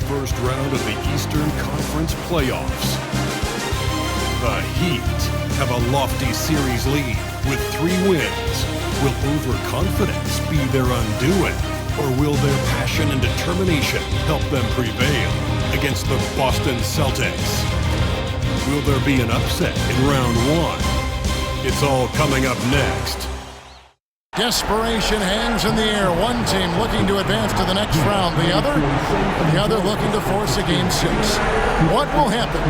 first round of the Eastern Conference playoffs. The Heat have a lofty series lead with 3 wins. Will overconfidence be their undoing, or will their passion and determination help them prevail against the Boston Celtics? Will there be an upset in round 1? It's all coming up next. Desperation hangs in the air. One team looking to advance to the next round. The other looking to force a Game 6. What will happen?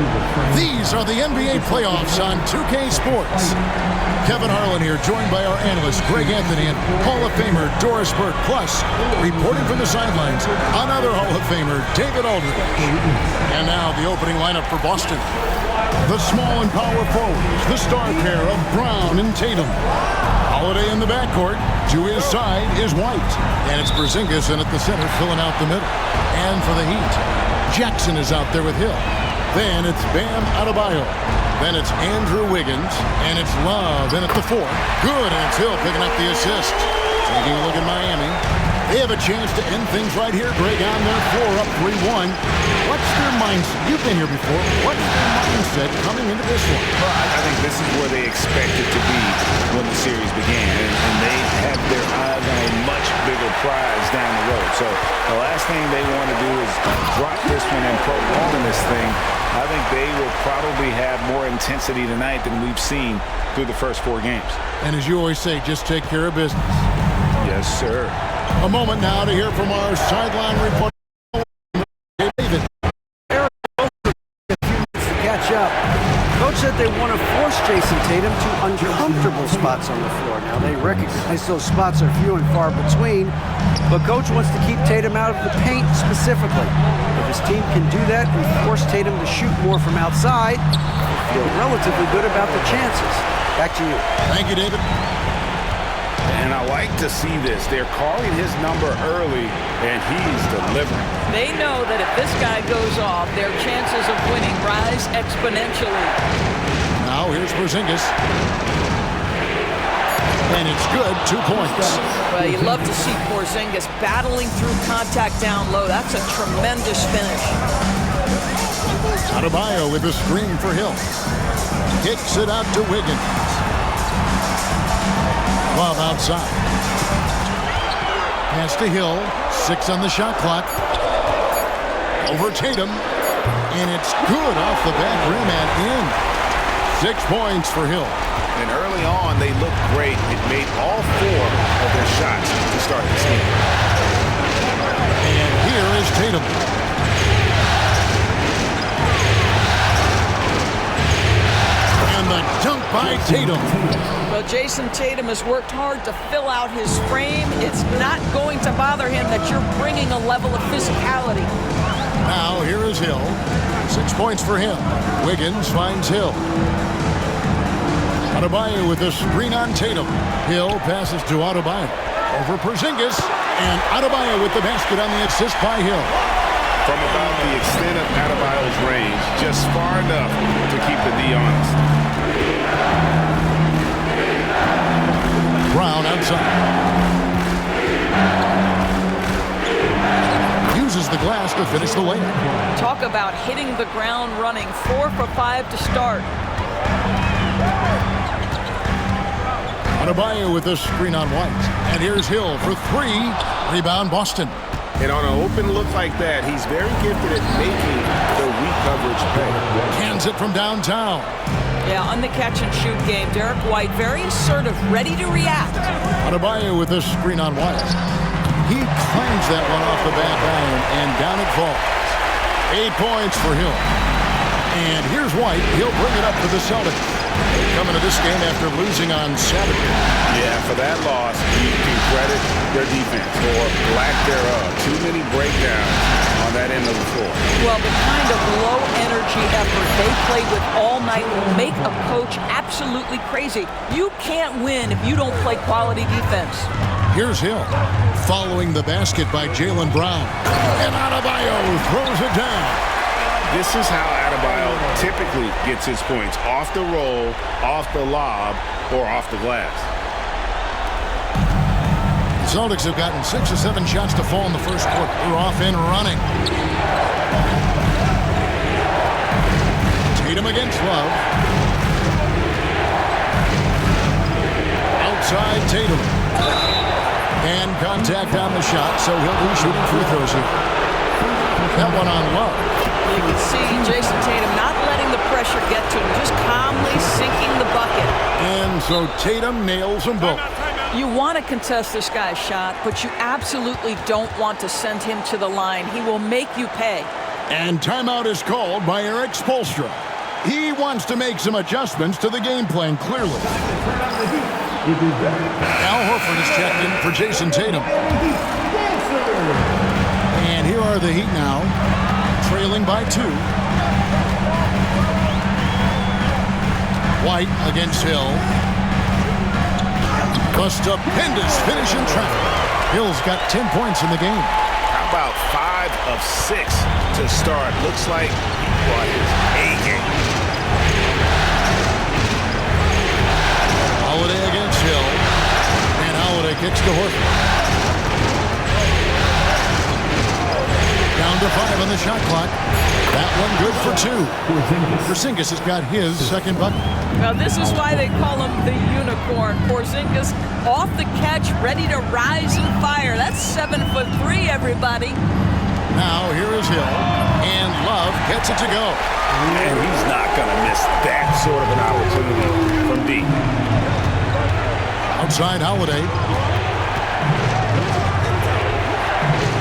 These are the NBA playoffs on 2K Sports. Kevin Harlan here, joined by our analyst Greg Anthony and Hall of Famer Doris Burke. Plus, reporting from the sidelines, another Hall of Famer, David Aldridge. And now the opening lineup for Boston. The small and power forwards, the star pair of Brown and Tatum. Holiday in the backcourt. To his side is White. And it's Porzingis in at the center, filling out the middle. And for the Heat, Jackson is out there with Hill. Then it's Bam Adebayo. Then it's Andrew Wiggins. And it's Love in at the 4. Good, and it's Hill picking up the assist. Taking a look at Miami. They have a chance to end things right here, Greg, on their floor, up 3-1. What's their mindset? You've been here before. What's their mindset coming into this one? Well, I think this is where they expected to be when the series began, and they have their eyes on a much bigger prize down the road. So the last thing they want to do is drop this one and prolong this thing. I think they will probably have more intensity tonight than we've seen through the first 4 games. And as you always say, just take care of business. Yes, sir. A moment now to hear from our sideline reporter. David. To catch up. Coach said they want to force Jayson Tatum to uncomfortable spots on the floor. Now they recognize those spots are few and far between, but Coach wants to keep Tatum out of the paint specifically. If his team can do that and force Tatum to shoot more from outside, they feel relatively good about the chances. Back to you. Thank you, David. And I like to see this. They're calling his number early, and he's delivering. They know that if this guy goes off, their chances of winning rise exponentially. Now here's Porzingis. And it's good, 2 points. Well, you love to see Porzingis battling through contact down low. That's a tremendous finish. Adebayo with a screen for Hill. Kicks it out to Wiggins. Love outside. Pass to Hill. 6 on the shot clock. Over Tatum. And it's good off the back rim and in. 6 points for Hill. And early on, they looked great. It made all 4 of their shots to start this game. And here is Tatum. And the dunk by Tatum. Well, Jayson Tatum has worked hard to fill out his frame. It's not going to bother him that you're bringing a level of physicality. Now here is Hill. 6 points for him. Wiggins finds Hill. Adebayo with a screen on Tatum. Hill passes to Adebayo. Over Porzingis. And Adebayo with the basket on the assist by Hill. From about the extent of Adebayo's range, just far enough to keep the D honest. Brown outside. Uses the glass to finish the layup. Talk about hitting the ground running. 4 for 5 to start. Adebayo with the screen on White. And here's Hill for 3. Rebound Boston. And on an open look like that, he's very gifted at making the weak coverage pay. Cans it from downtown. Yeah, on the catch-and-shoot game, Derek White very assertive, ready to react. Adebayo with the screen on White. He claims that one off the back iron, and down it falls. 8 points for Hill. And here's White. He'll bring it up to the Celtics. Coming to this game after losing on Saturday. Yeah, for that loss, you can credit their defense or lack thereof. Too many breakdowns on that end of the floor. Well, the kind of low-energy effort they played with all night will make a coach absolutely crazy. You can't win if you don't play quality defense. Here's Hill, following the basket by Jaylen Brown. And Adebayo throws it down. This is how Adebayo typically gets his points. Off the roll, off the lob, or off the glass. Celtics have gotten 6 or 7 shots to fall in the first quarter. They're off and running. Tatum against Love. Outside Tatum. And contact on the shot, so he'll be shooting free throws here. That one on Love. You can see Jayson Tatum not letting the pressure get to him, just calmly sinking the bucket. And so Tatum nails them both. You want to contest this guy's shot, but you absolutely don't want to send him to the line. He will make you pay. And timeout is called by Eric Spoelstra. He wants to make some adjustments to the game plan, clearly. Al Horford is checked in for Jayson Tatum. And here are the Heat now, trailing by 2. White against Hill. A stupendous finish in traffic. Hill's got 10 points in the game. How about 5 of 6 to start? Looks like he brought his A game. Holiday against Hill. And Holiday kicks to Horford. Down to 5 on the shot clock. That one good for 2. Porzingis has got his second bucket. Well, this is why they call him the unicorn. Porzingis off the catch, ready to rise and fire. That's 7'3", everybody. Now here is Hill, and Love gets it to go. And he's not going to miss that sort of an opportunity from deep. Outside Holiday.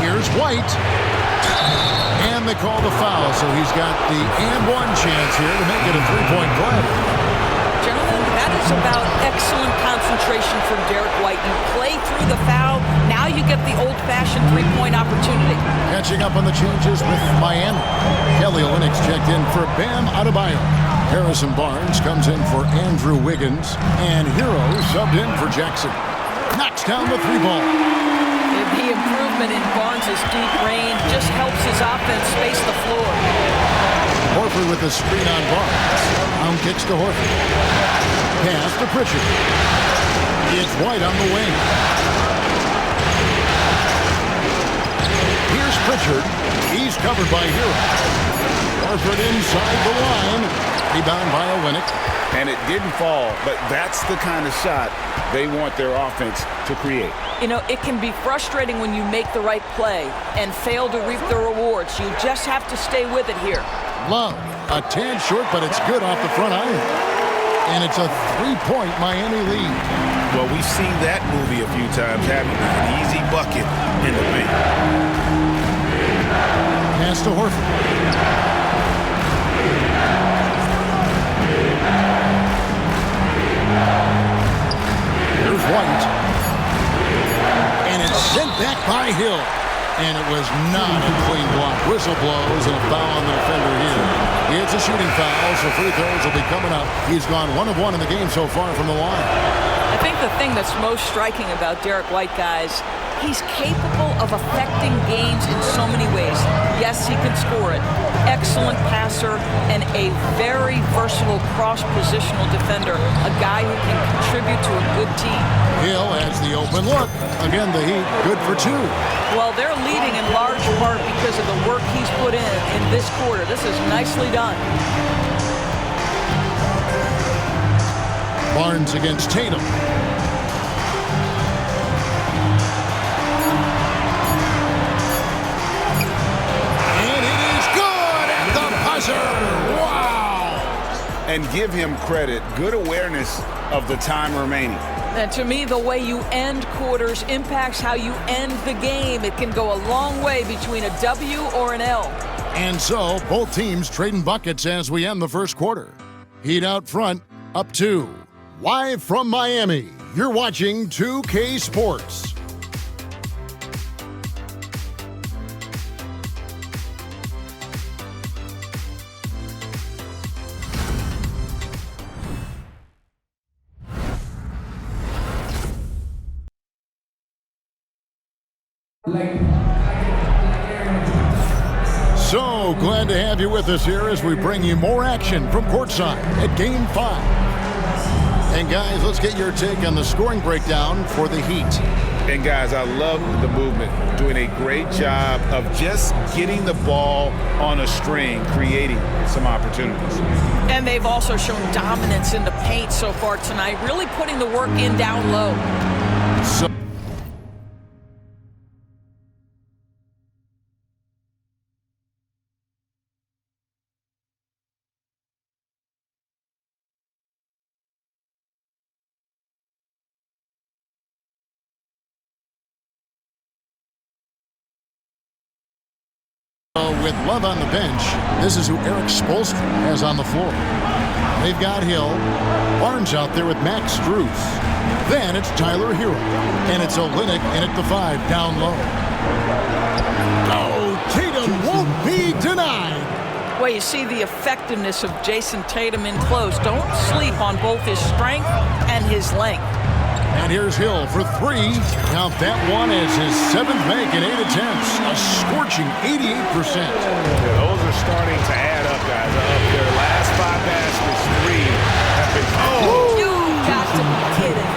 Here's White. And they call the foul, so he's got the and-one chance here to make it a 3-point play. Gentlemen, that is about excellent concentration from Derek White. You play through the foul, now you get the old-fashioned 3-point opportunity. Catching up on the changes with Miami. Kelly Olynyk checked in for Bam Adebayo. Harrison Barnes comes in for Andrew Wiggins. And Hero subbed in for Jackson. Knocks down the 3-ball. The improvement in Barnes' deep range just helps his offense space the floor. Horford with the screen on Barnes. Brown kicks to Horford. Pass to Pritchard. It's White on the wing. Here's Pritchard. He's covered by Hero. Horford inside the line. Rebound by Olynyk. And it didn't fall, but that's the kind of shot they want their offense to create. You know, it can be frustrating when you make the right play and fail to reap the rewards. You just have to stay with it here. Love, a tad short, but it's good off the front iron. And it's a 3-point Miami lead. Well, we've seen that movie a few times, having an easy bucket in the paint. Pass to Horford. Here's White. And it's sent back by Hill. And it was not a clean block. Whistle blows and a foul on the defender here. It's a shooting foul, so free throws will be coming up. He's gone 1 of 1 in the game so far from the line. I think the thing that's most striking about Derek White, guys, he's capable of affecting games in so many ways. Yes, he can score it. Excellent passer and a very versatile cross-positional defender. A guy who can contribute to a good team. Hill has the open look. Again, the Heat good for 2. Well, they're leading in large part because of the work he's put in this quarter. This is nicely done. Barnes against Tatum. And it is good at the buzzer. Wow! And give him credit. Good awareness of the time remaining. And to me, the way you end quarters impacts how you end the game. It can go a long way between a W or an L. And so, both teams trading buckets as we end the first quarter. Heat out front, up 2. Live from Miami, you're watching 2K Sports. So glad to have you with us here as we bring you more action from courtside at Game 5. And guys, let's get your take on the scoring breakdown for the Heat. And guys, I love the movement, doing a great job of just getting the ball on a string, creating some opportunities. And they've also shown dominance in the paint so far tonight, really putting the work in down low. With Love on the bench, this is who Eric Spoelstra has on the floor. They've got Hill. Barnes out there with Max Strus. Then it's Tyler Hero. And it's Olynyk in at the 5 down low. Oh, Tatum won't be denied. Well, you see the effectiveness of Jayson Tatum in close. Don't sleep on both his strength and his length. And here's Hill for 3. Count that one as his 7th make in 8 attempts. A scorching 88%. Yeah, those are starting to add up, guys. Their last 5 baskets, 3 have been... Oh! You got to be kidding.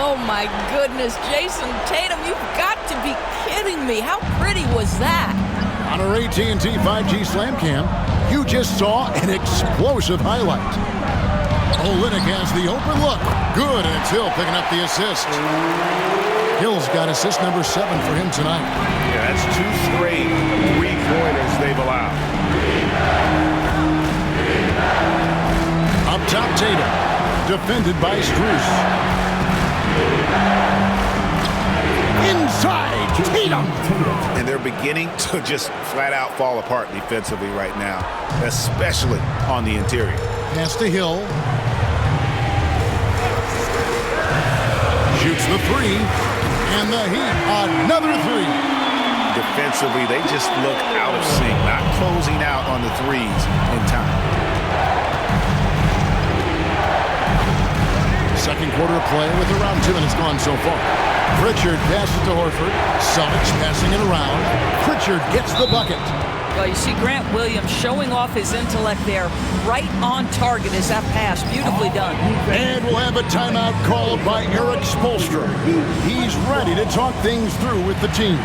Oh, my goodness. Jayson Tatum, you've got to be kidding me. How pretty was that? On our AT&T 5G Slam Cam, you just saw an explosive highlight. Olynyk has the open look. Good, and it's Hill picking up the assist. Hill's got assist number 7 for him tonight. Yeah, that's 2 straight 3-pointers they've allowed. Up top, Tatum. Defended by Strus. Inside, Tatum. And they're beginning to just flat out fall apart defensively right now, especially on the interior. Pass to Hill. Shoots the 3. And the Heat, another 3. Defensively, they just look out of sync, not closing out on the threes in time. Second quarter of play with around 2 minutes gone so far. Pritchard passes to Horford. Celtics passing it around. Pritchard gets the bucket. Well, you see Grant Williams showing off his intellect there. Right on target is that pass. Beautifully done. And we'll have a timeout called by Eric Spoelstra. He's ready to talk things through with the team.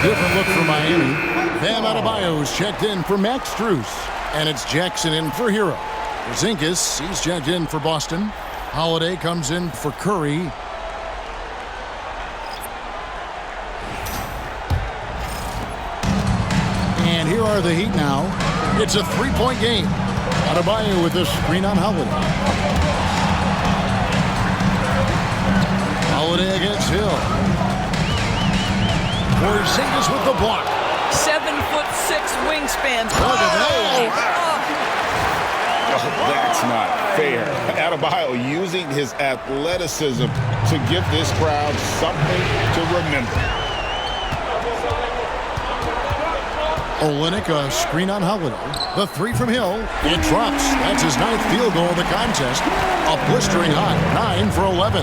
Different look for Miami. Bam Adebayo's checked in for Max Strus. And it's Jackson in for Hero. Porzingis, he's checked in for Boston. Holiday comes in for Curry. And here are the Heat now. It's a 3-point game. Adebayo with a screen on Holiday. Holiday against Hill. Porzingis with the block. 7'6" wingspan. Oh, that's not fair. Adebayo using his athleticism to give this crowd something to remember. Olynyk, a screen on Holiday. The 3 from Hill. It drops. That's his 9th field goal of the contest. A blistering hot 9 for 11.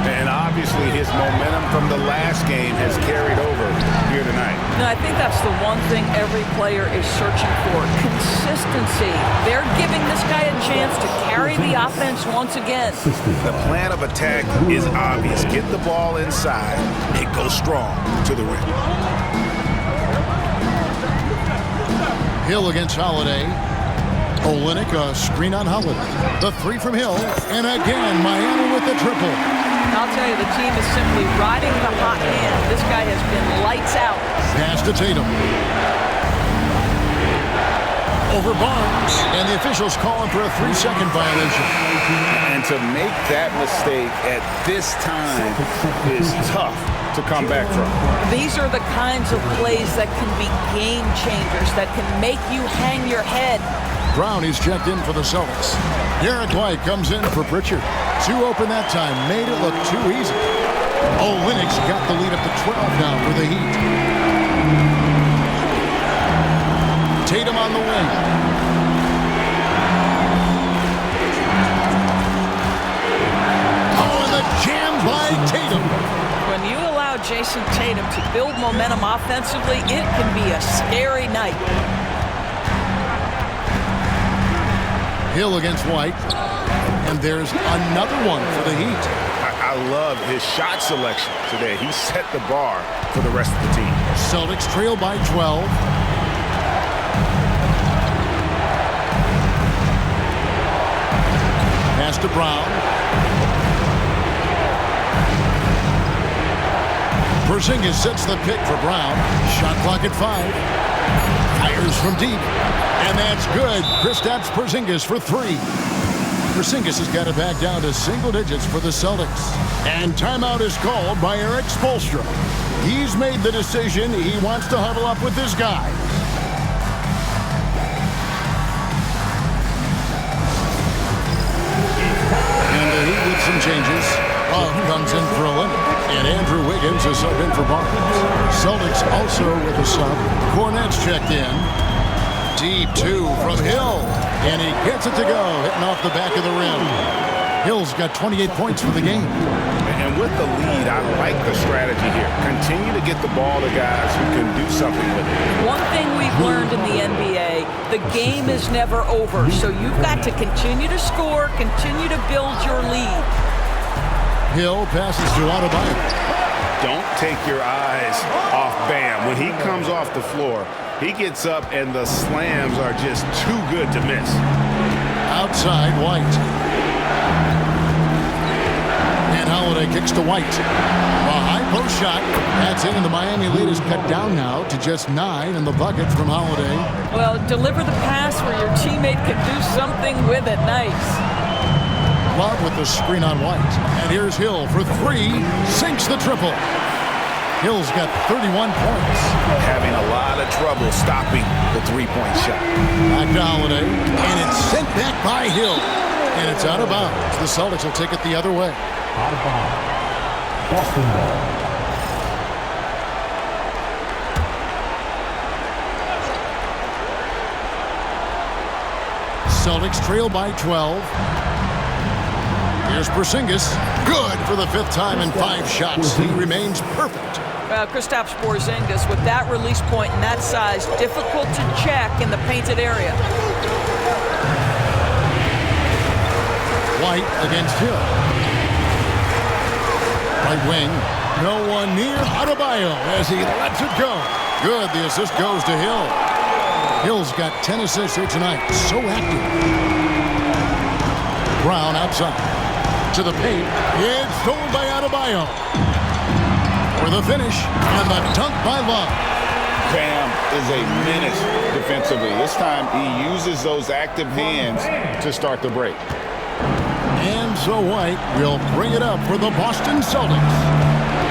And obviously his momentum from the last game has carried over here tonight. No, I think that's the one thing every player is searching for. Consistency. They're giving this guy a chance to carry the offense once again. The plan of attack is obvious. Get the ball inside and go strong to the rim. Hill against Holiday. Olynyk, a screen on Holiday. The 3 from Hill. And again, Miami with the triple. I'll tell you, the team is simply riding the hot hand. This guy has been lights out. Pass to Tatum. Over Barnes, and the officials calling for a 3-second violation. And to make that mistake at this time is tough to come back from. These are the kinds of plays that can be game changers, that can make you hang your head. Brown is checked in for the Celtics. Derek White comes in for Pritchard. 2 open that time, made it look too easy. Olynyk got the lead up to 12 now for the Heat. Tatum on the wing. Oh, and the jam by Tatum. When you allow Jayson Tatum to build momentum offensively, it can be a scary night. Hill against White. And there's another one for the Heat. I love his shot selection today. He set the bar for the rest of the team. Celtics trail by 12. Pass to Brown. Porzingis sets the pick for Brown. Shot clock at 5. Fires from deep. And that's good. Kristaps Porzingis for 3. Porzingis has got it back down to single digits for the Celtics. And timeout is called by Eric Spoelstra. He's made the decision he wants to huddle up with his guys. And the Heat with some changes. Love comes in for Olynyk. And Andrew Wiggins is subbed in for Barnes. Celtics also with a sub. Cornette's checked in. Deep 2 from Hill. And he gets it to go, hitting off the back of the rim. Hill's got 28 points for the game. And with the lead, I like the strategy here. Continue to get the ball to guys who can do something with it. One thing we've learned in the NBA, the game is never over. So you've got to continue to score, continue to build your lead. Hill passes to Adebayo. Don't take your eyes off Bam. When he comes off the floor, he gets up and the slams are just too good to miss. Outside, White. And Holiday kicks to White. A high post shot. That's in, and the Miami lead is cut down now to just 9, and the bucket from Holiday. Well, deliver the pass where your teammate can do something with it. Nice. Love with the screen on White. And here's Hill for 3. Sinks the triple. Hill's got 31 points. Having a lot of trouble stopping the three-point shot. Back to Holiday. And it's sent back by Hill. And it's out of bounds. The Celtics will take it the other way. Out of bounds. Boston ball. Celtics trail by 12. Here's Porzingis. Good for the 5th time in 5 shots. He remains perfect. Kristaps Porzingis with that release point and that size, difficult to check in the painted area. White against Hill. Right wing. No one near Adebayo as he lets it go. Good. The assist goes to Hill. Hill's got 10 assists here tonight. So active. Brown outside. To the paint. It's stolen by Adebayo. For the finish. And the dunk by Love. Bam is a menace defensively. This time he uses those active hands to start the break. And so White will bring it up for the Boston Celtics.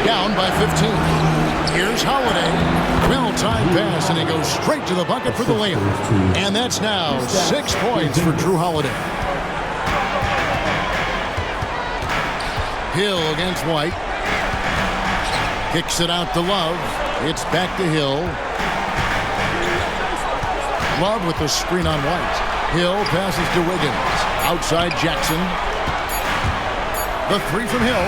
Down by 15. Here's Holiday. Well-timed pass, and he goes straight to the bucket for the layup. And that's now 6 points for Drew Holiday. Hill against White. Kicks it out to Love. It's back to Hill. Love with the screen on White. Hill passes to Wiggins. Outside Jackson. The 3 from Hill.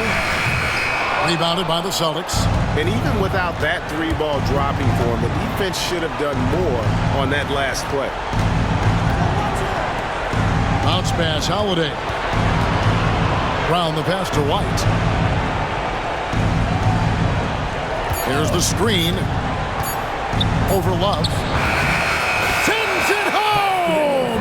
Rebounded by the Celtics. And even without that 3-ball dropping for him, the defense should have done more on that last play. Bounce pass, Holiday. Brown the pass to White. There's the screen. Over Love. Sends it home!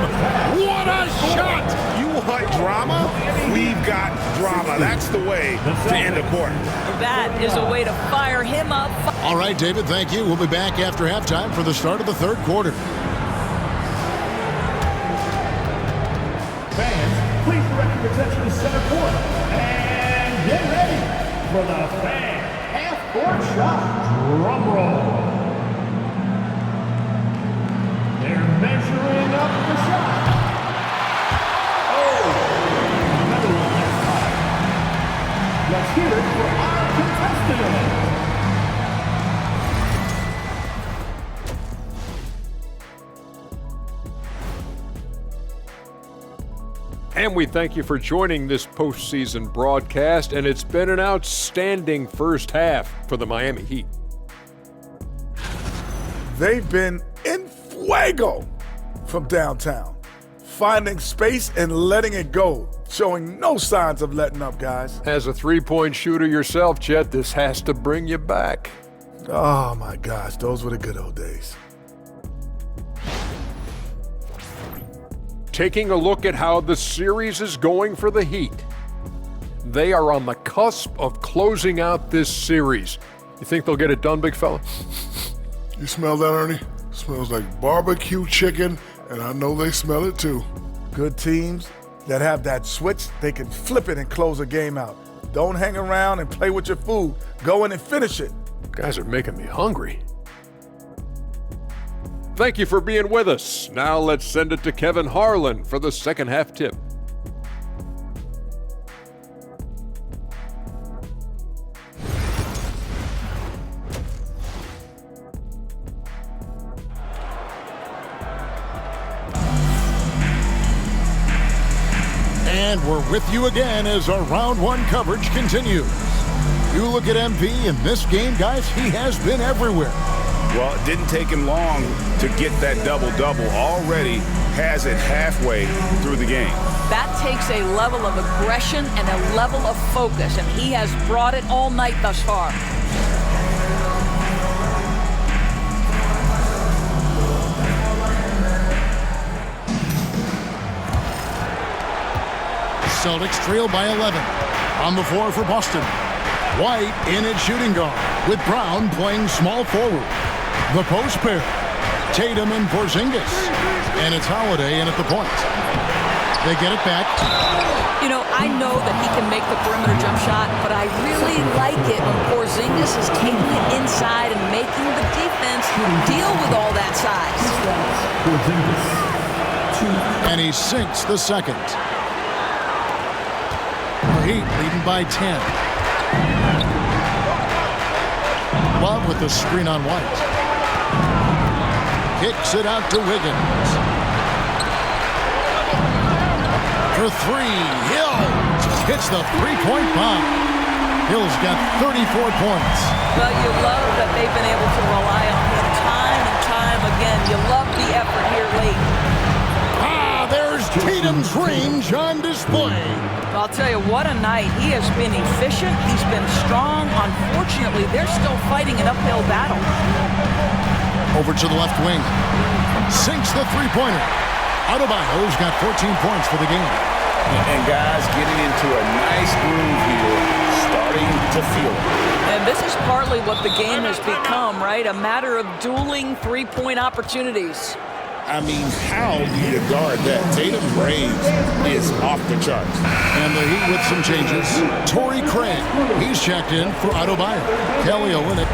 What a shot! You want drama? We've got drama. drama. That's the way to end a quarter. That is a way to fire him up. All right, David, thank you. We'll be back after halftime for the start of the third quarter. Fans, please direct your attention to center court. And get ready for the fan half-court shot. Drum roll. They're measuring up the shot. Oh, another one this time. Let's hear it for our contestant. And we thank you for joining this postseason broadcast, and it's been an outstanding first half for the Miami Heat. They've been in fuego from downtown, finding space and letting it go, showing no signs of letting up, guys. As a three-point shooter yourself, Chet, this has to bring you back. Oh my gosh, those were the good old days. Taking a look at how the series is going for the Heat. They are on the cusp of closing out this series. You think they'll get it done, big fella? You smell that, Ernie? Smells like barbecue chicken, and I know they smell it too. Good teams that have that switch, they can flip it and close a game out. Don't hang around and play with your food. Go in and finish it. Guys are making me hungry. Thank you for being with us. Now let's send it to Kevin Harlan for the second half tip. And we're with you again as our round one coverage continues. You look at MP in this game, guys, he has been everywhere. Well, it didn't take him long to get that double-double. Already has it halfway through the game. That takes a level of aggression and a level of focus, and he has brought it all night thus far. Celtics trail by 11. On the floor for Boston. White in at shooting guard, with Brown playing small forward. The post pair, Tatum and Porzingis. And it's Holiday in at the point. They get it back. You know, I know that he can make the perimeter jump shot, but I really like it when Porzingis is taking it inside and making the defense deal with all that size. And he sinks the second. The Heat leading by 10. Love with the screen on White. Kicks it out to Wiggins. For three, Hill hits the three-point bomb. Hill's got 34 points. Well, you love that they've been able to rely on him time and time again. You love the effort here late. There's Tatum's range on display. I'll tell you, what a night. He has been efficient. He's been strong. Unfortunately, they're still fighting an uphill battle. Over to the left wing. Sinks the three-pointer. Adebayo's got 14 points for the game. And guys getting into a nice groove here, starting to feel it. And this is partly what the game has become, right? A matter of dueling three-point opportunities. I mean, how do you guard that? Tatum's range is off the charts. And the Heat with some changes. Torrey Craig, he's checked in for Adebayo. Kelly Olynyk.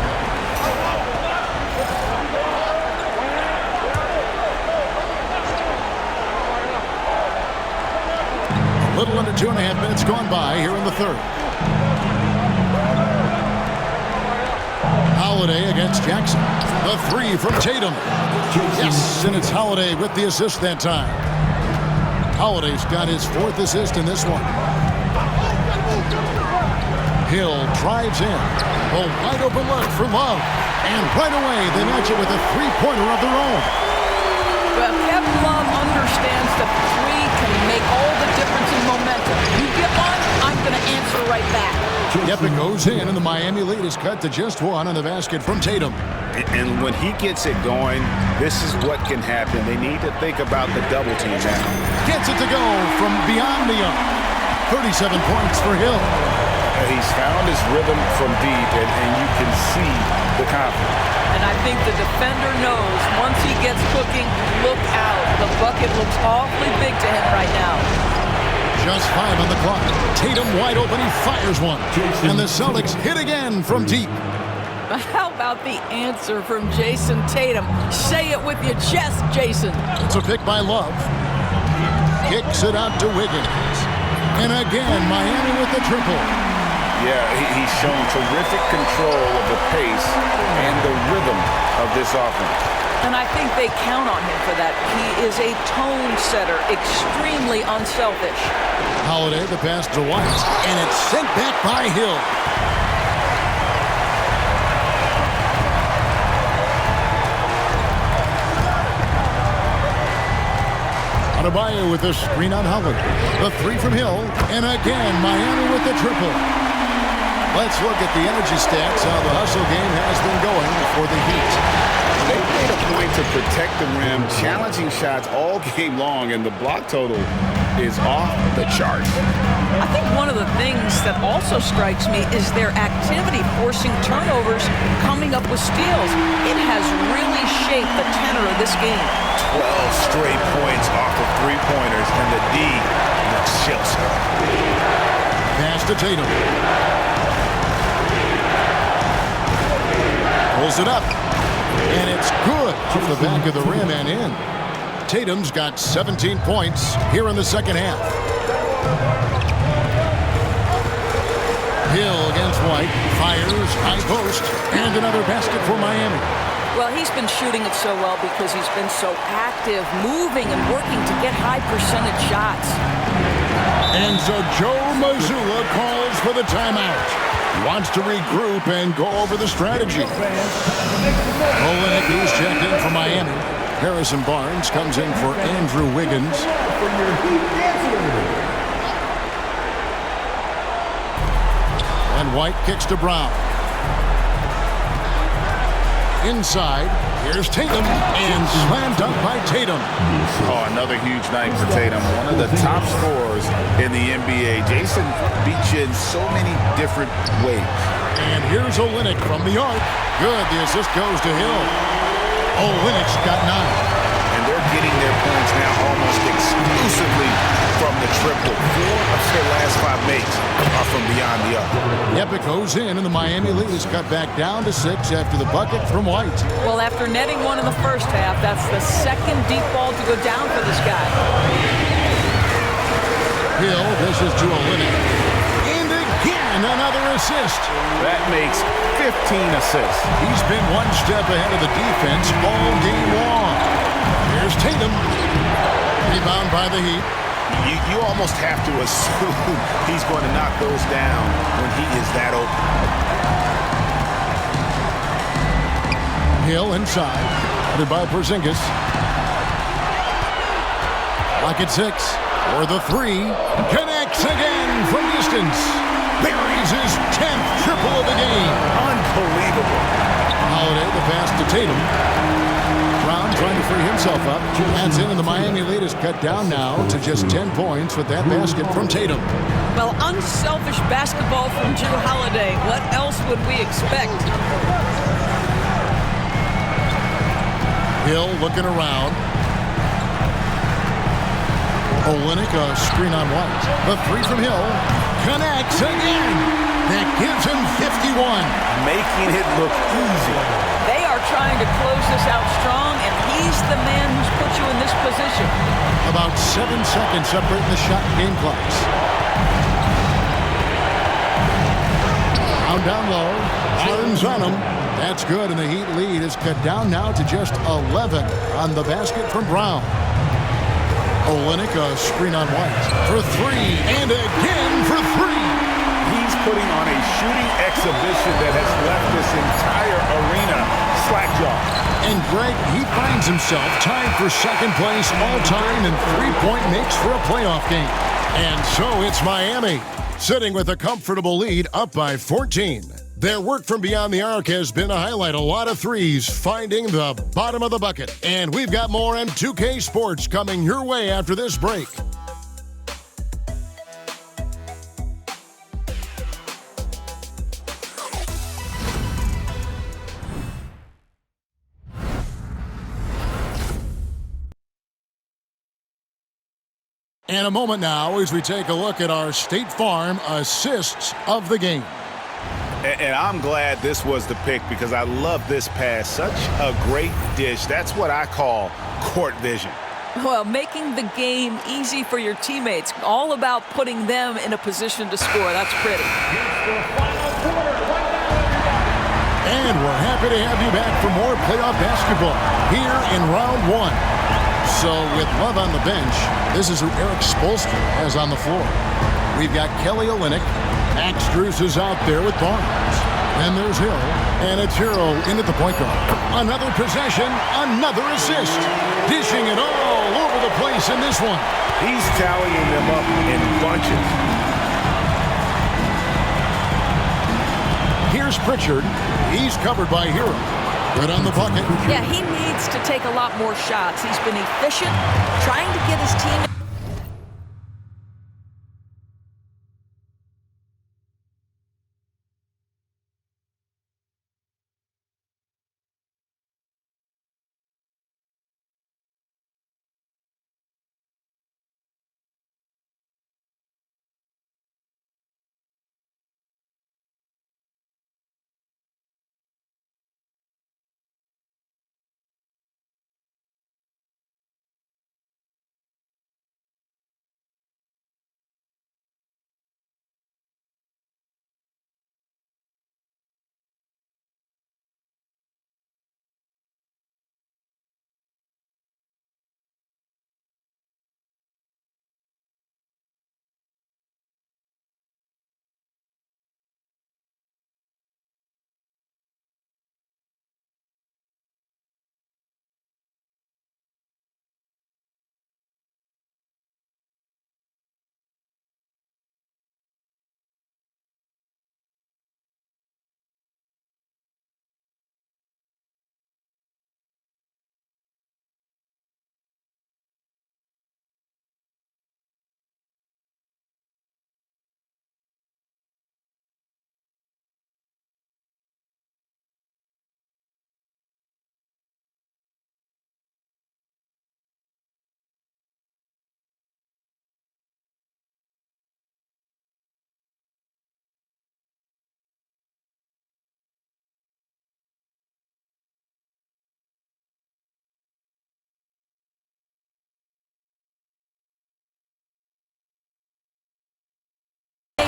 A little under 2.5 minutes gone by here in the third. Holiday against Jackson. The three from Tatum. Yes, and it's Holiday with the assist that time. Holiday's got his fourth assist in this one. Hill drives in. A wide open look for Love. And right away, they match it with a three-pointer of their own. Well, Kevin Love understands that the three can make all the difference in momentum. You get one, I'm going to answer right back. Yep, it goes in, and the Miami lead is cut to just one on the basket from Tatum. And when he gets it going, this is what can happen. They need to think about the double team now. Gets it to go from beyond the arc. 37 points for Hill. He's found his rhythm from deep, and you can see the confidence. And I think the defender knows once he gets cooking, look out. The bucket looks awfully big to him right now. Just 5 on the clock. Tatum wide open. He fires one. And the Celtics hit again from deep. How about the answer from Jayson Tatum? Say it with your chest, Jayson. It's a pick by Love. Kicks it out to Wiggins. And again, Miami with the triple. Yeah, he's shown terrific control of the pace and the rhythm of this offense. And I think they count on him for that. He is a tone setter, extremely unselfish. Holiday, the pass to White, and it's sent back by Hill. Adebayo with the screen on Howard. The three from Hill, and again, Miami with the triple. Let's look at the energy stats, how the hustle game has been going for the Heat. They made a point to protect the rim, challenging shots all game long, and the block total is off the charts. I think one of the things that also strikes me is their activity forcing turnovers, coming up with steals. It has really shaped the tenor of this game. 12 straight points off of three-pointers, and the D looks chill. Pass to Tatum. Pulls it up. And it's good off the back of the rim and in. Tatum's got 17 points here in the second half. Hill against White. Fires, high post, and another basket for Miami. Well, he's been shooting it so well because he's been so active, moving and working to get high percentage shots. And so Joe Mazzulla calls for the timeout. Wants to regroup and go over the strategy. Olenek is checked in for Miami. Harrison Barnes comes in for Andrew Wiggins. And White kicks to Brown. Inside, here's Tatum, and slam dunk by Tatum. Oh, another huge night for Tatum. One of the top scorers in the NBA. Jayson beats you in so many different ways. And here's Olenek from the arc. Good, the assist goes to Hill. Olenek's got 9. And they're getting their points now almost exclusively from the triple. 4 of their last 5 makes are from beyond the arc. Yep, it goes in, and the Miami lead is cut back down to 6 after the bucket from White. Well, after netting one in the first half, that's the second deep ball to go down for this guy. Hill, this is to Olenek. And again, another assist. That makes 15 assists. He's been one step ahead of the defense all game long. Here's Tatum. Rebound by the Heat. You almost have to assume he's going to knock those down when he is that open. Hill inside. Headed by Porzingis. Lock at 6. For the 3. Connects again from distance. Buries his 10th triple of the game. Unbelievable. Holiday, the pass to Tatum. Brown trying to free himself up. Hands in, and the Miami lead is cut down now to just 10 points with that basket from Tatum. Well, unselfish basketball from Drew Holiday. What else would we expect? Hill looking around. Olenek, a screen on White. The 3 from Hill. Connects again. That gives him 51. Making it look easy. They are trying to close this out strong, and he's the man who's put you in this position. About 7 seconds separating the shot game clocks. Down low. Arms on him. That's good, and the Heat lead is cut down now to just 11 on the basket from Brown. Olenek, a screen on White. For 3, and again for 3. He's putting on a shooting exhibition that has left this entire arena slack-jawed. And Greg, he finds himself tied for second place all-time in three-point makes for a playoff game. And so it's Miami, sitting with a comfortable lead up by 14. Their work from beyond the arc has been to highlight a lot of threes, finding the bottom of the bucket. And we've got more M2K Sports coming your way after this break. And a moment now as we take a look at our State Farm assists of the game. And I'm glad this was the pick because I love this pass. Such a great dish. That's what I call court vision. Well, making the game easy for your teammates. All about putting them in a position to score. That's pretty. And we're happy to have you back for more playoff basketball here in round one. So with Love on the bench, this is who Eric Spoelstra has on the floor. We've got Kelly Olynyk. Max Strus is out there with Barnes. Then there's Hill. And it's Hero into the point guard. Another possession, another assist. Dishing it all over the place in this one. He's tallying them up in bunches. Here's Pritchard. He's covered by Hero. Good on the bucket. Yeah, he needs to take a lot more shots. He's been efficient, trying to get his team.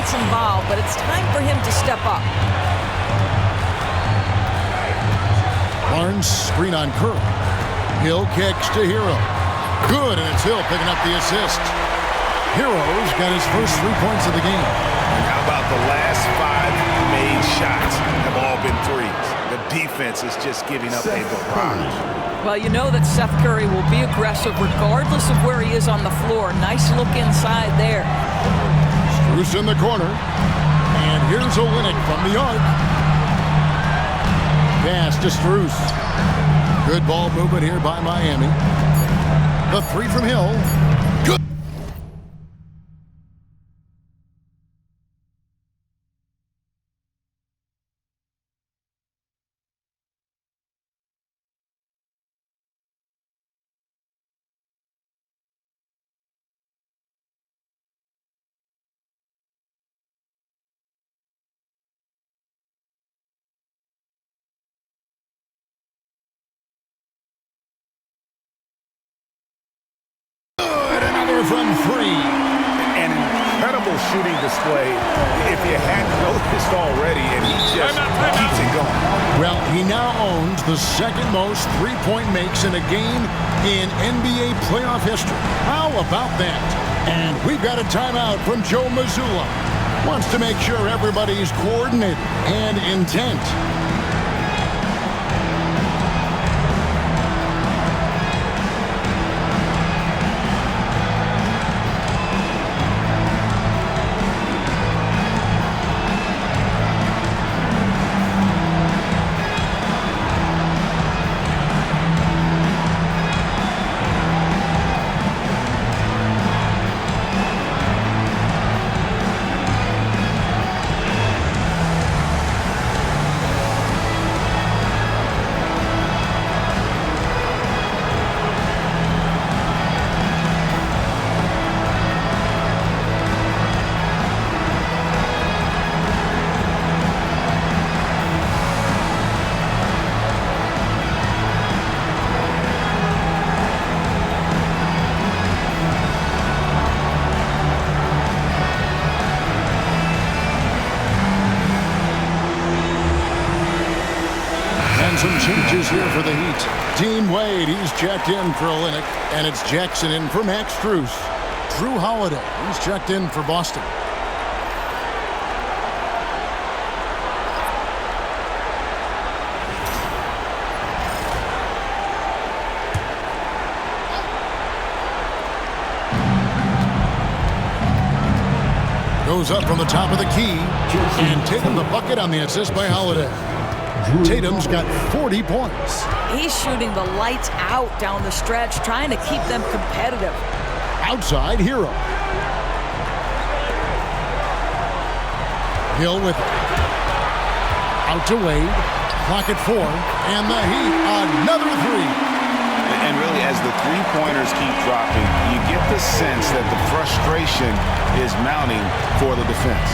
Involved, but it's time for him to step up. Barnes screen on Curry. Hill kicks to Hero. Good, and it's Hill picking up the assist. Hero's got his first 3 points of the game. And how about the last 5 made shots have all been threes? The defense is just giving up a barrage. Well, you know that Seth Curry will be aggressive regardless of where he is on the floor. Nice look inside there. Strus in the corner. And here's Olynyk from the arc. Pass to Strus. Good ball movement here by Miami. The three from Hill. Good. From three. An incredible shooting display if you hadn't noticed already, and he just keeps it going. Well, he now owns the second most three-point makes in a game in NBA playoff history. How about that? And we've got a timeout from Joe Mazzulla. Wants to make sure everybody's coordinated and intent. here for the Heat. Dean Wade, he's checked in for Olynyk, and it's Jackson in for Max Strus. Drew Holiday, he's checked in for Boston. Goes up from the top of the key, and Tatum the bucket on the assist by Holiday. Tatum's got 40 points. He's shooting the lights out down the stretch, trying to keep them competitive. Outside, Hero. Hill with it. Out to Wade. Clock at 4. And the Heat, another three. And really, as the three-pointers keep dropping, you get the sense that the frustration is mounting for the defense.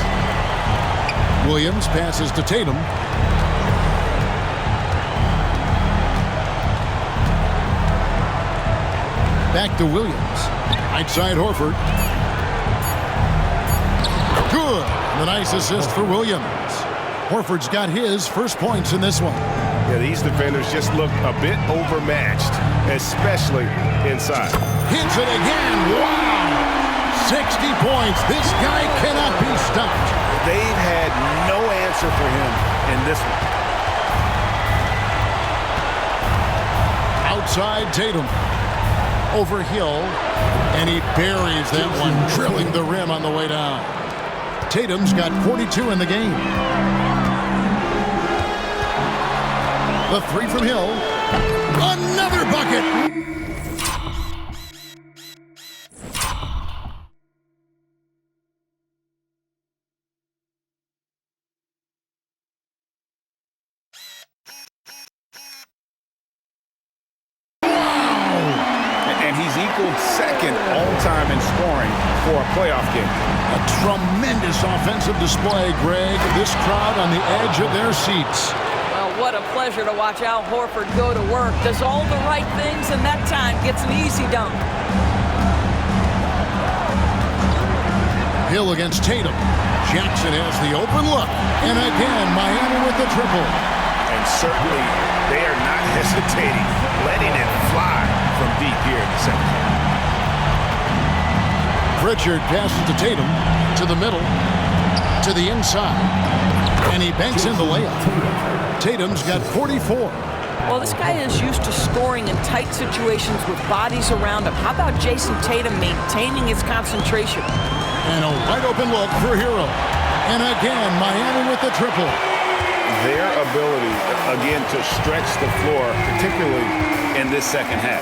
Williams passes to Tatum. Back to Williams. Right side, Horford. Good. The nice assist for Williams. Horford's got his first points in this one. Yeah, these defenders just look a bit overmatched, especially inside. Hits it again. Wow. 60 points. This guy cannot be stopped. They've had no answer for him in this one. Outside, Tatum. Over Hill, and he buries that one, drilling the rim on the way down. Tatum's got 42 in the game. The three from Hill. Another bucket! Second all-time in scoring for a playoff game. A tremendous offensive display, Greg. This crowd on the edge of their seats. Well, what a pleasure to watch Al Horford go to work. Does all the right things, and that time gets an easy dunk. Hill against Tatum. Jackson has the open look. And again, Miami with the triple. And certainly, they are not hesitating, letting it fly from deep here in the second half. Pritchard passes to Tatum, to the middle, to the inside, and he banks in the layup. Tatum's got 44. Well, this guy is used to scoring in tight situations with bodies around him. How about Jayson Tatum maintaining his concentration? And a wide open look for Hero. And again, Miami with the triple. Their ability, again, to stretch the floor, particularly in this second half.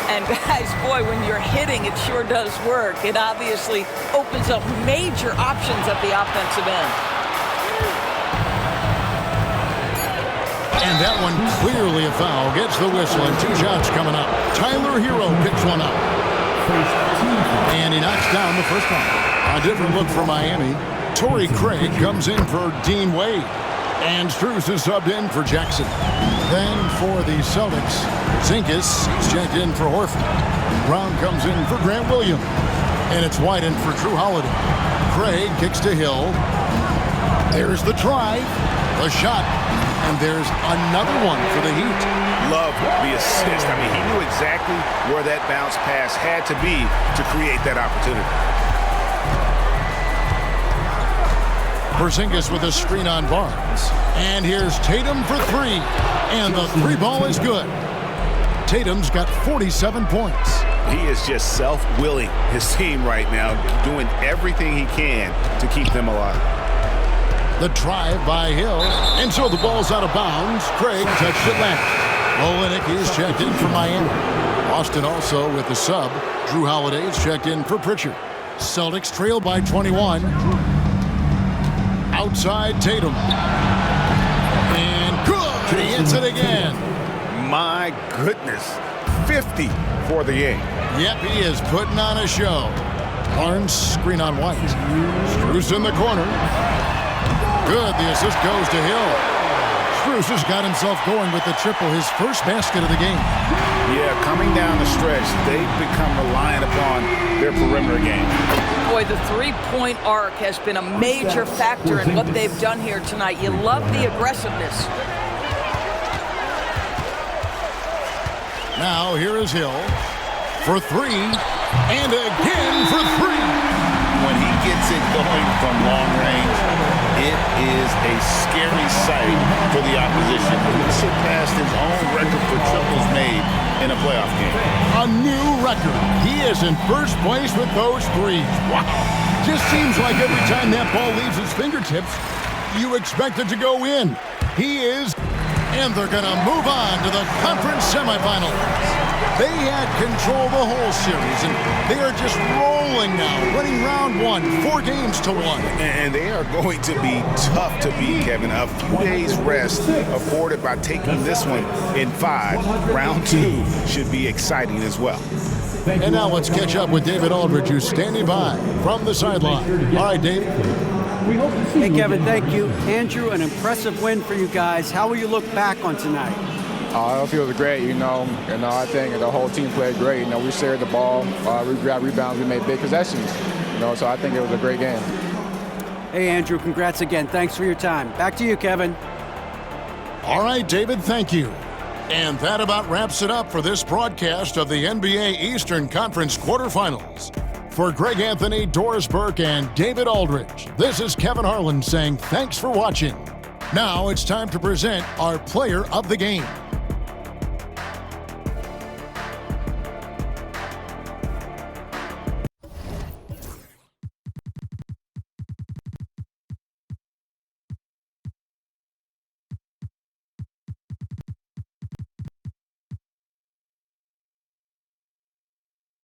And guys, boy, when you're hitting, it sure does work. It obviously opens up major options at the offensive end. And that one clearly a foul. Gets the whistle, and 2 shots coming up. Tyler Hero picks one up. And he knocks down the first one. A different look for Miami. Torrey Craig comes in for Dean Wade. And Strus is subbed in for Jackson. Then for the Celtics, Zinkas, he's checked in for Horford. Brown comes in for Grant Williams. And it's wide in for Drew Holiday. Craig kicks to Hill. There's the drive, the shot, and there's another one for the Heat. Love the assist. I mean, he knew exactly where that bounce pass had to be to create that opportunity. Porzingis with a screen on Barnes. And here's Tatum for 3. And the 3 ball is good. Tatum's got 47 points. He is just self-willing his team right now, doing everything he can to keep them alive. The drive by Hill. And so the ball's out of bounds. Craig touched it left. Olynyk is checked in for Miami. Austin also with the sub. Drew Holiday is checked in for Pritchard. Celtics trail by 21. Outside Tatum. And good! He hits it again. My goodness. 50 for the game. Yep, he is putting on a show. Barnes screen on White. Strus in the corner. Good. The assist goes to Hill. Strus has got himself going with the triple, his first basket of the game. Yeah, coming down the stretch, they've become reliant upon their perimeter game. Boy, the three-point arc has been a major factor in what they've done here tonight. You love the aggressiveness. Now here is Hill for three, and again for three. When he gets it going from long range, it is a scary sight for the opposition. He surpassed his own record for triples made in a playoff game. A new record. He is in first place with those threes. Wow. Just seems like every time that ball leaves his fingertips, you expect it to go in. He is, and they're going to move on to the conference semifinals. They had control the whole series, and they are just rolling now, winning round one, 4-1. And they are going to be tough to beat, Kevin. A few days rest afforded by taking this one in 5. Round 2 should be exciting as well. And now let's catch up with David Aldridge, who's standing by from the sideline. All right, David. Hey, Kevin, thank you. Andrew, an impressive win for you guys. How will you look back on tonight? I feel great, I think the whole team played great. We shared the ball, we grabbed rebounds, we made big possessions, so I think it was a great game. Hey, Andrew, congrats again. Thanks for your time. Back to you, Kevin. All right, David, thank you. And that about wraps it up for this broadcast of the NBA Eastern Conference quarterfinals. For Greg Anthony, Doris Burke, and David Aldridge, this is Kevin Harlan saying thanks for watching. Now it's time to present our player of the game.